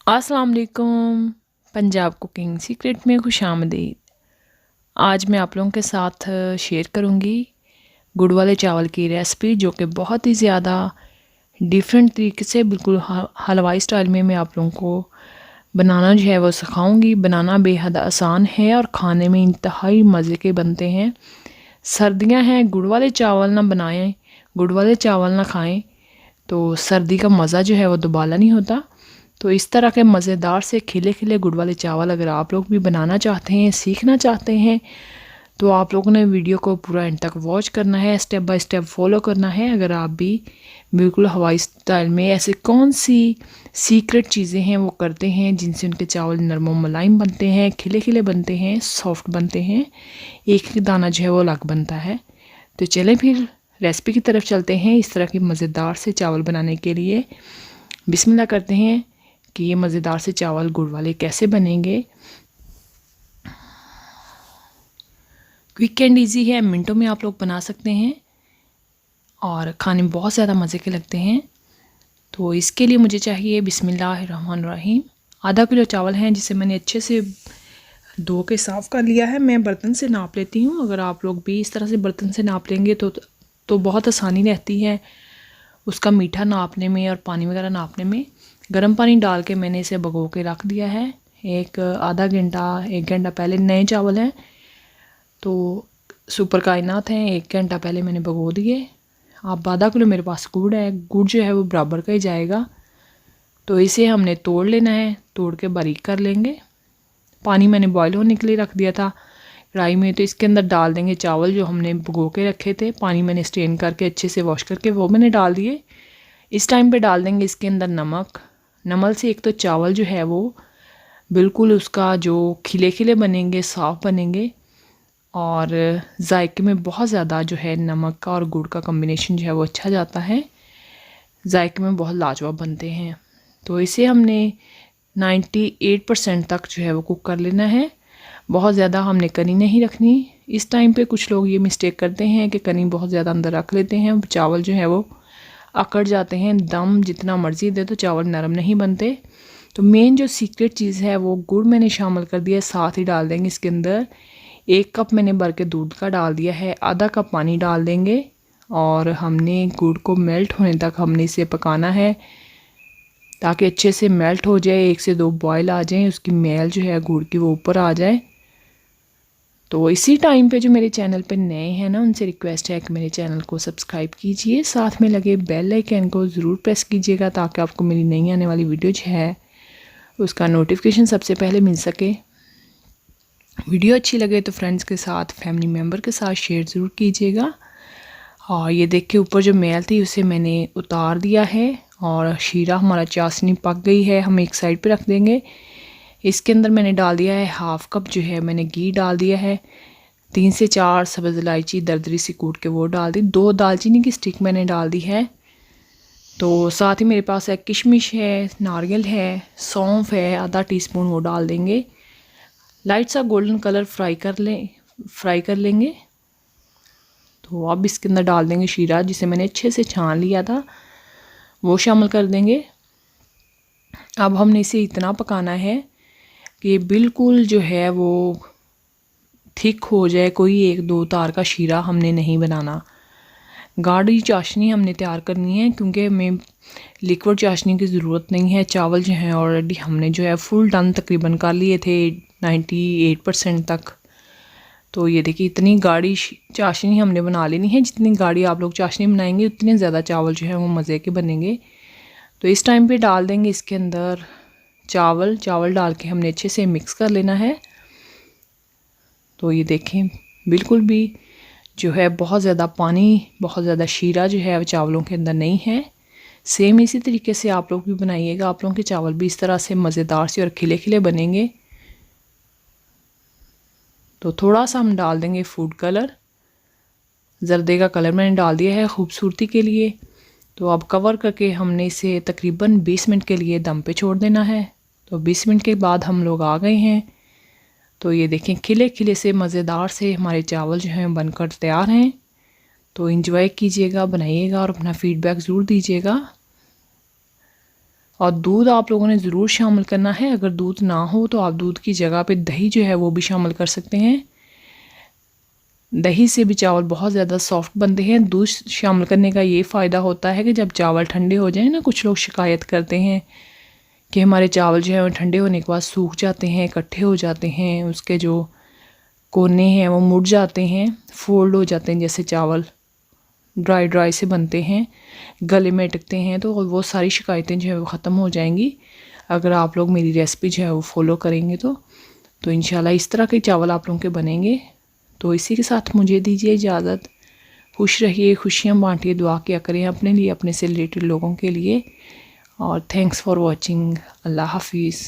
अस्सलाम वालेकुम। Punjab cooking secret में खुशामदीद। आज मैं आप लोगों के साथ शेयर करूंगी गुड़ वाले चावल की रेसिपी, जो कि बहुत ही ज़्यादा डिफरेंट तरीके से बिल्कुल हलवाई स्टाइल में मैं आप लोगों को बनाना जो है वो सिखाऊंगी। बनाना बेहद आसान है और खाने में इंतहाई मज़े के बनते हैं। सर्दियां हैं, गुड़ वाले चावल ना बनाएं, गुड़ वाले चावल ना खाएं तो सर्दी का मज़ा जो है वो दोबारा नहीं होता। तो इस तरह के मज़ेदार से खिले खिले गुड़ वाले चावल अगर आप लोग भी बनाना चाहते हैं, सीखना चाहते हैं, तो आप लोगों ने वीडियो को पूरा एंड तक वॉच करना है, स्टेप बाय स्टेप फॉलो करना है। अगर आप भी बिल्कुल हवाई स्टाइल में ऐसे कौन सी सीक्रेट चीज़ें हैं वो करते हैं जिनसे उनके चावल नरम मुलायम बनते हैं, खिले खिले बनते हैं, सॉफ्ट बनते हैं, एक एक दाना जो है वो अलग बनता है। तो चलें फिर रेसिपी की तरफ चलते हैं। इस तरह के मज़ेदार से चावल बनाने के लिए बिस्मिल्लाह करते हैं कि ये मज़ेदार से चावल गुड़ वाले कैसे बनेंगे। क्विक एंड इजी है, मिनटों में आप लोग बना सकते हैं और खाने में बहुत ज़्यादा मज़े के लगते हैं। तो इसके लिए मुझे चाहिए बिस्मिल्लाहिर्रहमानिर्रहीम आधा किलो चावल हैं, जिसे मैंने अच्छे से धो के साफ़ कर लिया है। मैं बर्तन से नाप लेती हूँ। अगर आप लोग भी इस तरह से बर्तन से नाप लेंगे तो बहुत आसानी रहती है उसका मीठा नापने में और पानी वगैरह नापने में। गर्म पानी डाल के मैंने इसे भगो के रख दिया है। एक आधा घंटा 1 घंटा पहले, नए चावल हैं तो सुपर कायनात हैं, 1 घंटा पहले मैंने भगो दिए। अब आधा किलो मेरे पास गुड़ है, गुड़ जो है वो बराबर का ही जाएगा। तो इसे हमने तोड़ लेना है, तोड़ के बारीक कर लेंगे। पानी मैंने बॉयल होने के लिए रख दिया था कढ़ाई में, तो इसके अंदर डाल देंगे चावल जो हमने भगो के रखे थे। पानी मैंने स्ट्रेन करके अच्छे से वॉश करके वो मैंने डाल दिए। इस टाइम पे डाल देंगे इसके अंदर नमक। नमक से एक तो चावल जो है वो बिल्कुल उसका जो खिले खिले बनेंगे, साफ़ बनेंगे और जायके में बहुत ज़्यादा जो है नमक का और गुड़ का कॉम्बिनेशन जो है वो अच्छा जाता है, जायके में बहुत लाजवाब बनते हैं। तो इसे हमने 98% तक जो है वो कुक कर लेना है। बहुत ज़्यादा हमने कनी नहीं रखनी। इस टाइम पे कुछ लोग ये मिस्टेक करते हैं कि कनी बहुत ज़्यादा अंदर रख लेते हैं, चावल जो है वो अकड़ जाते हैं। दम जितना मर्ज़ी दे तो चावल नरम नहीं बनते। तो मेन जो सीक्रेट चीज़ है वो गुड़ मैंने शामिल कर दिया है। साथ ही डाल देंगे इसके अंदर 1 कप मैंने भर के दूध का डाल दिया है, आधा कप पानी डाल देंगे और हमने गुड़ को मेल्ट होने तक हमने इसे पकाना है ताकि अच्छे से मेल्ट हो जाए। 1 से 2 बॉयल आ जाएं, उसकी मेल जो है गुड़ की वो ऊपर आ जाए। तो इसी टाइम पे जो मेरे चैनल पे नए हैं ना, उनसे रिक्वेस्ट है कि मेरे चैनल को सब्सक्राइब कीजिए, साथ में लगे बेल आइकन को ज़रूर प्रेस कीजिएगा ताकि आपको मेरी नई आने वाली वीडियो जो है उसका नोटिफिकेशन सबसे पहले मिल सके। वीडियो अच्छी लगे तो फ्रेंड्स के साथ, फैमिली मेम्बर के साथ शेयर ज़रूर कीजिएगा। और ये देखिए ऊपर जो मेल थी उसे मैंने उतार दिया है और शीरा हमारा चाशनी पक गई है, हम एक साइड पे रख देंगे। इसके अंदर मैंने डाल दिया है 1/2 कप जो है मैंने घी डाल दिया है। 3 से 4 सब्ज़ इलायची दरदरी सी कूट के वो डाल दी। 2 दालचीनी की स्टिक मैंने डाल दी है। तो साथ ही मेरे पास है किशमिश है, नारियल है, सौंफ है, आधा टीस्पून वो डाल देंगे। लाइट सा गोल्डन कलर फ्राई कर लेंगे। तो अब इसके अंदर डाल देंगे शीरा जिसे मैंने अच्छे से छान लिया था, वो शामिल कर देंगे। अब हमने इसे इतना पकाना है कि बिल्कुल जो है वो थिक हो जाए। कोई 1-2 तार का शीरा हमने नहीं बनाना। गाढ़ी चाशनी हमने तैयार करनी है क्योंकि हमें लिक्विड चाशनी की ज़रूरत नहीं है। चावल जो हैं ऑलरेडी हमने जो है फुल डन तकरीबन कर लिए थे 98% तक। तो ये देखिए इतनी गाढ़ी चाशनी हमने बना लेनी है। जितनी गाढ़ी आप लोग चाशनी बनाएंगे उतने ज़्यादा चावल जो है वो मज़े के बनेंगे। तो इस टाइम पे डाल देंगे इसके अंदर चावल डाल के हमने अच्छे से मिक्स कर लेना है। तो ये देखें बिल्कुल भी जो है बहुत ज़्यादा पानी, बहुत ज़्यादा शीरा जो है चावलों के अंदर नहीं है। सेम इसी तरीके से आप लोग भी बनाइएगा। आप लोगों के चावल भी इस तरह से मज़ेदार से और खिले खिले बनेंगे। तो थोड़ा सा हम डाल देंगे फूड कलर, जर्दे का कलर मैंने डाल दिया है खूबसूरती के लिए। तो अब कवर करके हमने इसे तकरीबन 20 मिनट के लिए दम पे छोड़ देना है। तो 20 मिनट के बाद हम लोग आ गए हैं। तो ये देखें खिले खिले से मज़ेदार से हमारे चावल जो हैं बनकर तैयार हैं। तो एंजॉय कीजिएगा, बनाइएगा और अपना फ़ीडबैक ज़रूर दीजिएगा। और दूध आप लोगों ने ज़रूर शामिल करना है। अगर दूध ना हो तो आप दूध की जगह पे दही जो है वो भी शामिल कर सकते हैं। दही से भी चावल बहुत ज़्यादा सॉफ्ट बनते हैं। दूध शामिल करने का ये फ़ायदा होता है कि जब चावल ठंडे हो जाए ना, कुछ लोग शिकायत करते हैं कि हमारे चावल जो है वो ठंडे होने के बाद सूख जाते हैं, इकट्ठे हो जाते हैं, उसके जो कोने हैं वो मुड़ जाते हैं, फोल्ड हो जाते हैं, जैसे चावल ड्राई ड्राई से बनते हैं, गले में अटकते हैं। तो वो सारी शिकायतें जो है वो ख़त्म हो जाएंगी अगर आप लोग मेरी रेसिपी जो है वो फॉलो करेंगे तो इंशाल्लाह इस तरह के चावल आप लोगों के बनेंगे। तो इसी के साथ मुझे दीजिए इजाज़त। खुश रहिए, खुशियाँ बांटिए, दुआ किया करें अपने लिए, अपने से रिलेटेड लोगों के लिए। और थैंक्स फॉर वॉचिंग। अल्लाह हाफिज़।